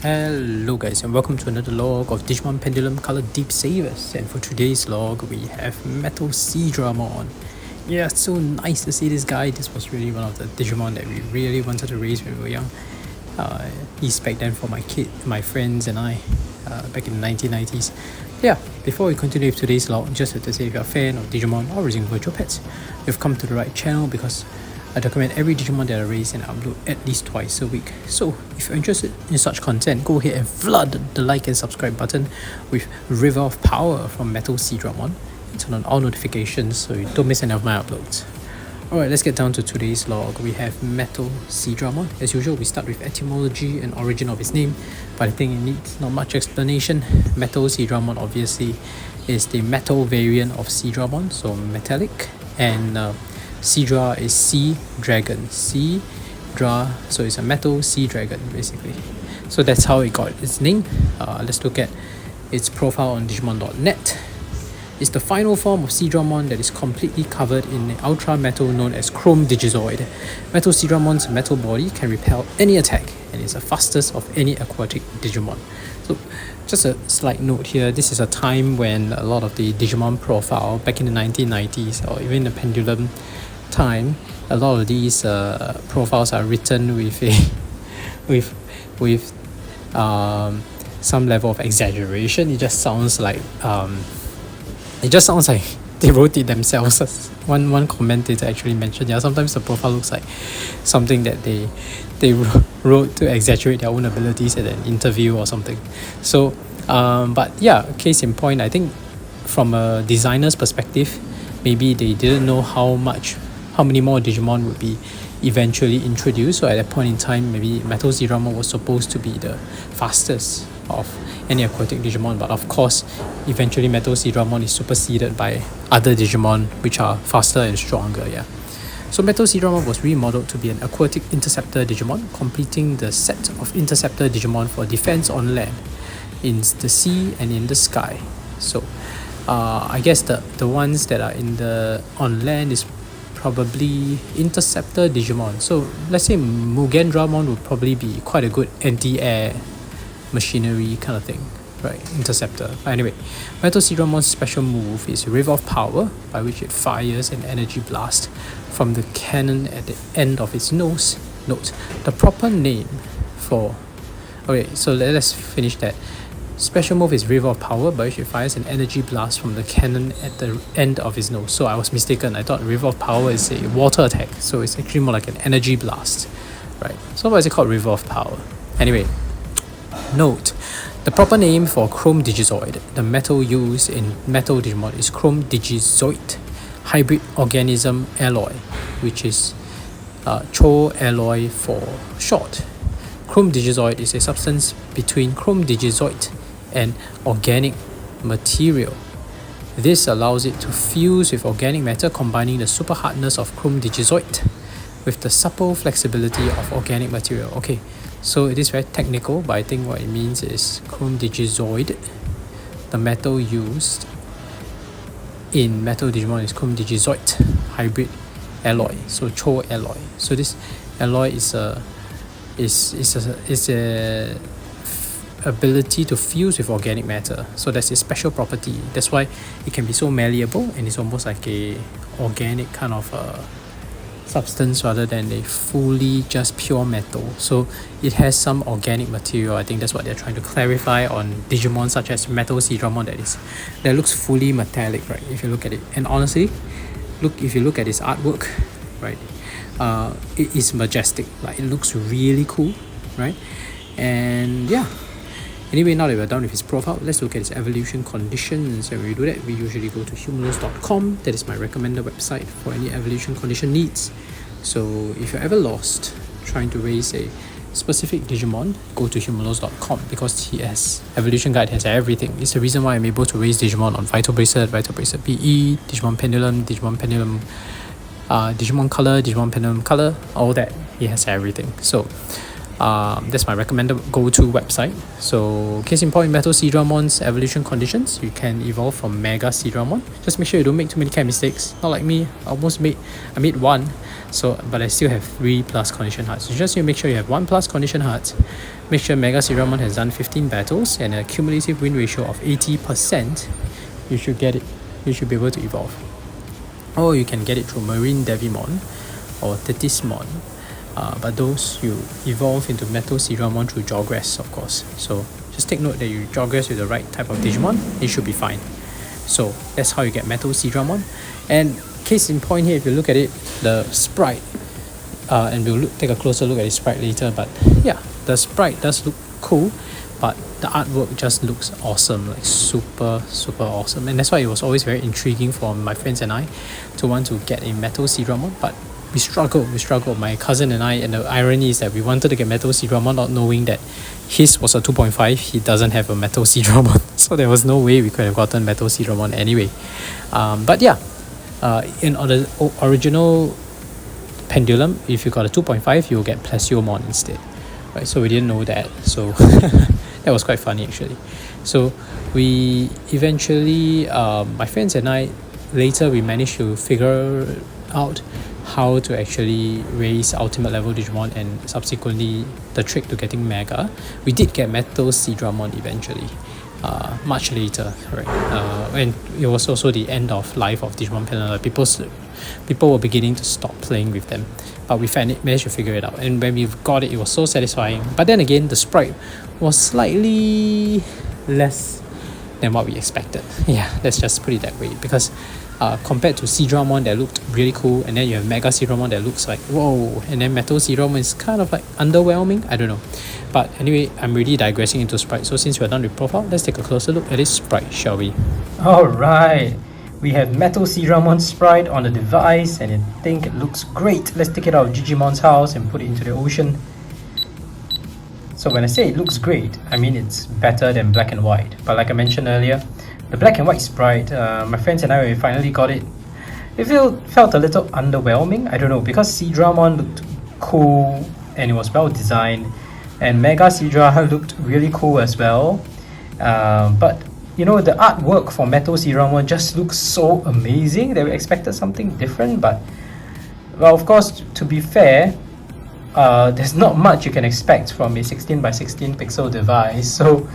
Hello guys, and welcome to another log of Digimon Pendulum Color Deep Savers. And for today's log we have Metal Seadramon. Yeah, it's so nice to see this guy. This was really one of the Digimon that we really wanted to raise when we were young. He's back then for my friends and I, back in the 1990s. Yeah, before we continue with today's log, just have to say if you're a fan of Digimon or raising virtual pets, you've come to the right channel because I document every Digimon that I raise and upload at least twice a week. So if you're interested in such content, go ahead and flood the like and subscribe button with River of Power from Metal Seadramon and turn on all notifications so you don't miss any of my uploads. Alright, let's get down to today's log. We have Metal Seadramon. As usual, we start with etymology and origin of his name, but I think it needs not much explanation. Metal Seadramon obviously is the metal variant of Seadramon, so metallic, and Seadra is sea dragon. Seadra, so it's a metal sea dragon basically. So that's how it got its name. Let's look at its profile on Digimon.net. It's the final form of Seadramon that is completely covered in an ultra metal known as Chrome Digizoid. Metal Seadramon's metal body can repel any attack and is the fastest of any aquatic Digimon. So just a slight note here, this is a time when a lot of the Digimon profile back in the 1990s or even the Pendulum time, a lot of these profiles are written with some level of exaggeration. It just sounds like they wrote it themselves. As one commentator actually mentioned, yeah, sometimes the profile looks like something that they wrote to exaggerate their own abilities at an interview or something. So but yeah, case in point, I think from a designer's perspective, maybe they didn't know how many more Digimon would be eventually introduced. So at that point in time, maybe Metal Seadramon was supposed to be the fastest of any aquatic Digimon, but of course eventually Metal Seadramon is superseded by other Digimon which are faster and stronger. Yeah, so Metal Seadramon was remodeled to be an aquatic interceptor Digimon, completing the set of interceptor Digimon for defense on land, in the sea and in the sky. So I guess the ones that are on land is probably interceptor Digimon. So let's say Mugendramon would probably be quite a good anti-air machinery kind of thing, right? Interceptor. But anyway, Metal Seadramon's special move is River of Power, by which it fires an energy blast from the cannon at the end of its nose. Note, the proper name for... Okay, so let's finish that. Special move is River of Power, by which it fires an energy blast from the cannon at the end of his nose. So I was mistaken. I thought River of Power is a water attack, so it's actually more like an energy blast, right? So why is it called River of Power? Anyway, note, the proper name for Chrome Digizoid, the metal used in Metal Digimon, is Chrome Digizoid Hybrid Organism Alloy, which is Cho Alloy for short. Chrome Digizoid is a substance between Chrome Digizoid and organic material. This allows it to fuse with organic matter, combining the super hardness of Chrome Digizoid with the supple flexibility of organic material. Okay, so it is very technical, but I think what it means is Chrome Digizoid, the metal used in Metal Digimon is Chrome Digizoid Hybrid Alloy, so Cho Alloy. So this alloy is a ability to fuse with organic matter. So that's a special property. That's why it can be so malleable and it's almost like a organic kind of substance rather than a fully just pure metal. So it has some organic material. I think that's what they're trying to clarify on Digimon such as Metal Seadramon that looks fully metallic, right? If you look at it, and honestly, if you look at its artwork, right, it is majestic. Like, it looks really cool, right? And yeah, anyway, now that we're done with his profile, let's look at his evolution conditions. And when we do that, we usually go to humanos.com. That is my recommended website for any evolution condition needs. So if you're ever lost trying to raise a specific Digimon, go to humanos.com because he has evolution guide, has everything. It's the reason why I'm able to raise Digimon on Vital Bracelet PE, Digimon Pendulum, Digimon Color, Digimon Pendulum Color, all that. He has everything. So That's my recommended go-to website. So case in point, Metal Seadramon's evolution conditions, you can evolve from Mega Seadramon. Just make sure you don't make too many kind of mistakes. Not like me, I made one, so but I still have 3+ condition hearts. So just you make sure you have 1+ condition hearts. Make sure Mega Seadramon has done 15 battles and a cumulative win ratio of 80%. You should get it. You should be able to evolve. Or you can get it through Marine Devimon or Tetismon. But those you evolve into Metal Seadramon through Jogress, of course. So just take note that you Jogress with the right type of Digimon, it should be fine. So that's how you get Metal Seadramon. And case in point here, if you look at it, the sprite, and we'll take a closer look at the sprite later, but yeah, the sprite does look cool, but the artwork just looks awesome, like super awesome. And that's why it was always very intriguing for my friends and I to want to get a Metal Seadramon, but we struggled, my cousin and I, and the irony is that we wanted to get Metal Seadramon not knowing that his was a 2.5, he doesn't have a Metal Seadramon, so there was no way we could have gotten Metal Seadramon anyway. But yeah, in the original Pendulum, if you got a 2.5, you'll get Plesiomon instead, right? So we didn't know that, so that was quite funny actually. So we eventually, my friends and I, later we managed to figure out how to actually raise ultimate level Digimon and subsequently the trick to getting Mega. We did get Metal Seadramon eventually, much later, right? And it was also the end of life of Digimon Pendulum. People were beginning to stop playing with them, but we managed to figure it out. And when we got it, it was so satisfying. But then again, the sprite was slightly less than what we expected. Yeah, let's just put it that way, because compared to Seadramon that looked really cool, and then you have Mega Seadramon that looks like whoa, and then Metal Seadramon is kind of like underwhelming. I don't know, but anyway, I'm really digressing into sprite. So since we're done with profile, let's take a closer look at this sprite, shall we? Alright, we have Metal Seadramon sprite on the device, and I think it looks great. Let's take it out of Digimon's house and put it into the ocean. So when I say it looks great, I mean it's better than black and white. But like I mentioned earlier, the black and white sprite, my friends and I, when we finally got it, it felt a little underwhelming. I don't know, because Seadramon looked cool and it was well designed, and Mega Seadramon looked really cool as well. But you know, the artwork for Metal Seadramon just looks so amazing that we expected something different. But well, of course, to be fair, there's not much you can expect from a 16x16 pixel device. So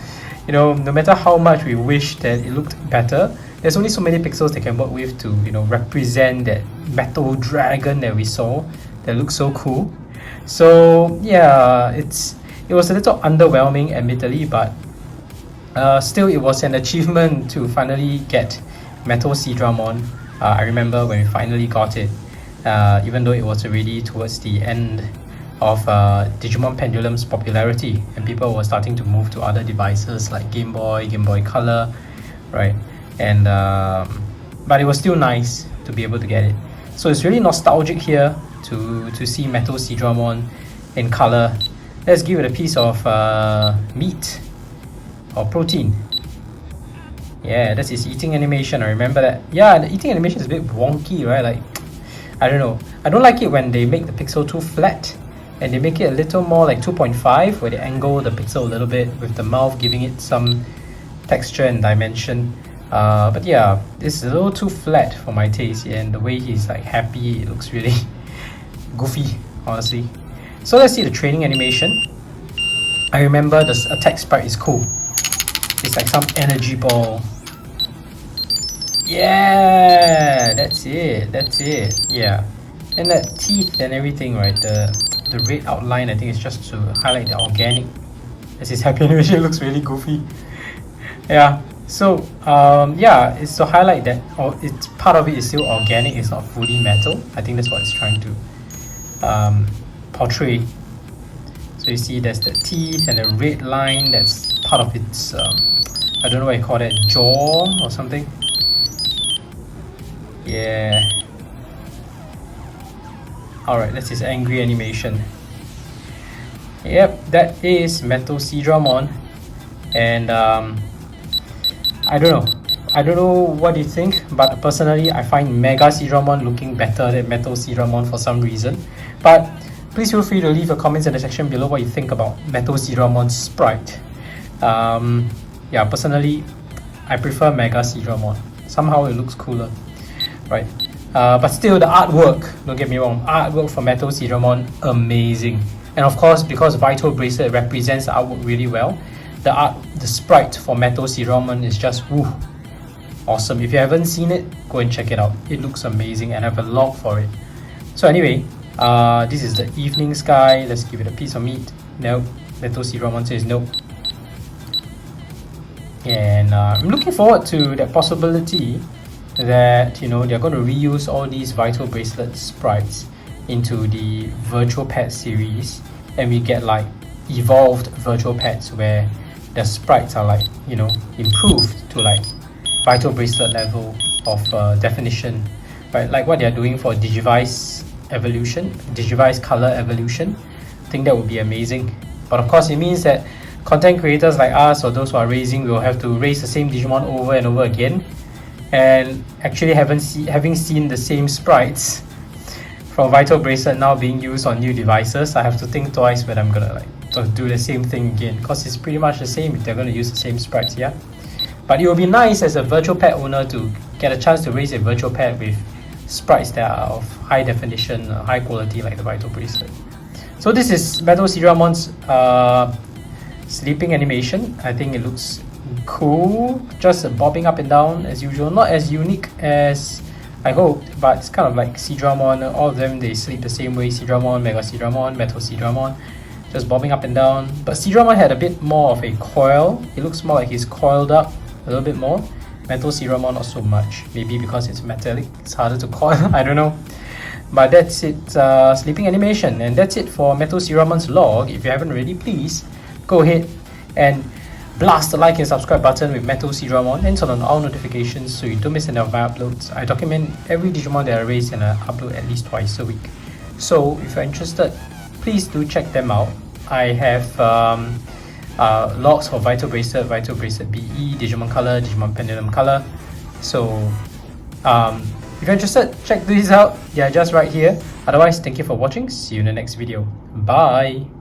you know, no matter how much we wish that it looked better, there's only so many pixels they can work with to, you know, represent that metal dragon that we saw that looks so cool. So yeah, it was a little underwhelming admittedly, but still it was an achievement to finally get Metal Seadramon. I remember when we finally got it, even though it was already towards the end of Digimon Pendulum's popularity, and people were starting to move to other devices like Game Boy Color, right? And but it was still nice to be able to get it. So it's really nostalgic here to see Metal Seadramon in color. Let's give it a piece of meat or protein. Yeah, that's his eating animation. I remember that. Yeah, the eating animation is a bit wonky, right? Like, I don't know. I don't like it when they make the pixel too flat, and they make it a little more like 2.5, where they angle the pixel a little bit with the mouth giving it some texture and dimension. But yeah, this is a little too flat for my taste, and the way he's like happy, it looks really goofy, honestly. So let's see the training animation. I remember the attack sprite is cool. It's like some energy ball. Yeah, that's it. Yeah, and that teeth and everything, right? The red outline, I think it's just to highlight the organic. As his happy animation, it looks really goofy. Yeah, so yeah, it's to highlight that it's part of it is still organic, it's not fully metal. I think that's what it's trying to portray. So you see there's the teeth and the red line, that's part of its I don't know what you call that, jaw or something. Yeah. Alright, that's his angry animation. Yep, that is Metal Seadramon. And I don't know what you think, but personally I find Mega Seadramon looking better than Metal Seadramon for some reason. But please feel free to leave your comments in the section below what you think about Metal Seadramon's sprite. Yeah, personally, I prefer Mega Seadramon. Somehow it looks cooler, right? But still, the artwork, don't get me wrong, artwork for Metal Seadramon, amazing. And of course, because Vital Bracelet represents the artwork really well, the sprite for Metal Seadramon is just woo, awesome. If you haven't seen it, go and check it out. It looks amazing and I have a log for it. So anyway, this is the evening sky. Let's give it a piece of meat. Nope. Metal Seadramon says nope. And I'm looking forward to that possibility that, you know, they're going to reuse all these Vital Bracelet sprites into the virtual pet series, and we get like evolved virtual pets where the sprites are like, you know, improved to like Vital Bracelet level of definition, right? Like what they're doing for Digivice evolution, Digivice color evolution. I think that would be amazing. But of course, it means that content creators like us or those who are raising will have to raise the same Digimon over and over again, and actually having seen the same sprites from Vital Bracelet now being used on new devices, I have to think twice when I'm gonna like do the same thing again, because it's pretty much the same if they're gonna use the same sprites, yeah. But it would be nice as a virtual pet owner to get a chance to raise a virtual pet with sprites that are of high definition, high quality like the Vital Bracelet. So this is Metal Seadramon's sleeping animation. I think it looks cool, just bobbing up and down as usual, not as unique as I hoped, but it's kind of like Seadramon. All of them, they sleep the same way. Seadramon, Mega Seadramon, Metal Seadramon, just bobbing up and down. But Seadramon had a bit more of a coil. It looks more like he's coiled up a little bit more. Metal Seadramon not so much, maybe because it's metallic, it's harder to coil. I don't know. But that's it, sleeping animation, and that's it for Metal Seadramon's log. If you haven't already, please go ahead and blast the like and subscribe button with Metal Seadramon and turn on all notifications so you don't miss any of my uploads. I document every Digimon that I raise and I upload at least twice a week. So if you're interested, please do check them out. I have logs for Vital Bracelet, Vital Bracelet BE, Digimon Color, Digimon Pendulum Color. So if you're interested, check these out. They are just right here. Otherwise, thank you for watching. See you in the next video. Bye!